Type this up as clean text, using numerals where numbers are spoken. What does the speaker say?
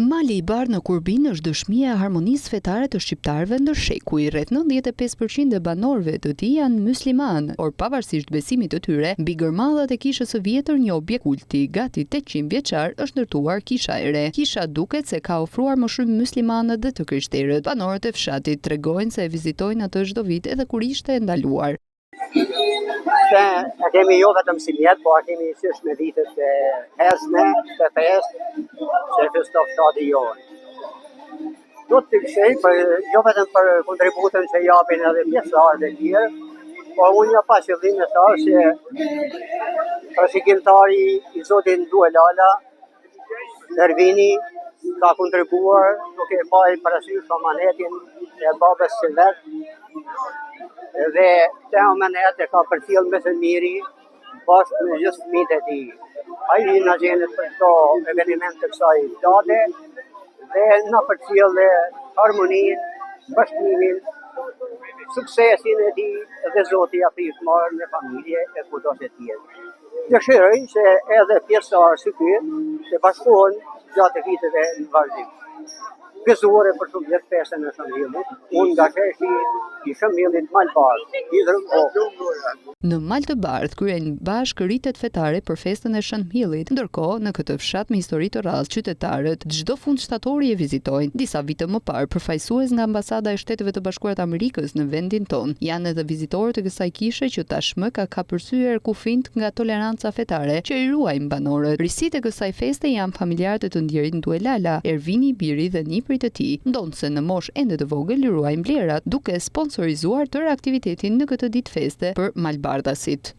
Mali i bardhë në Kurbin është dëshmia e harmonisë fetare të shqiptarëve ndër shekuj. Rreth 95% e banorëve të tij janë musliman, por pavarësisht besimit të tyre, mbi gërmallat e kishës së vjetër një objekt kulti, gati 800 vjeçar, është ndërtuar kisha e re. Kisha duket se ka ofruar më shumë muslimanët dhe të krishterët. Banorët e fshatit tregojnë se e vizitojnë atë çdo vit edhe kur ishte e ndaluar. E kemi jo vetëm si mjet, po a kemi qysh me vitet e hesme, të fest, që festo fshati jonë. Do të këshej, jo vetëm për kontributën që japin edhe pjesëtarët e tjerë, por unë ja pa qëllim me thash që trashëgimtari i zotin Due Lala, Nervini, ka kontribuar duke marrë parasysh amanetin e babës së vet, dhe te amanet e ka përcjell me të miri bashkë me gjithë fëmijët e tij. Ai na gjenet për këto eveniment të kësaj date dhe na përcjell harmoninë, bashkënimin, suksesin e tij dhe Zoti ja prish marrë në familje e kudo të tjerë. Dëshiroj që edhe pjesëtarë si ky të bashkohen gjatë viteve në vazhdim. Gëzuare për shumë vjetë festën e Shëmhillit, unë nga sheshi i Shëmhillit Malbardh, Në Mal të Bardh kryejnë bashkë ritet fetare për festën e Shëmhillit, ndërkohë në këtë fshat me histori të rrallë qytetarët çdo fund shtatori e vizitojnë. Disa vite më parë, përfaqësues nga Ambasada e Shteteve të Bashkuara të Amerikës në vendin tonë janë edhe vizitorë të kësaj kishe që tashmë ka kapërcyer kufijt nga toleranca fetare që i ruajnë banorët. Risitë e kësaj feste janë familjarët e të ndjerit Due Lala, Ervini, Biri dhe niprit e tij, ndonse në moshë ende të vogël i ruajnë vlerat, duke sponsorizuar tërë aktivitetin në këtë ditë feste për malbardhasit.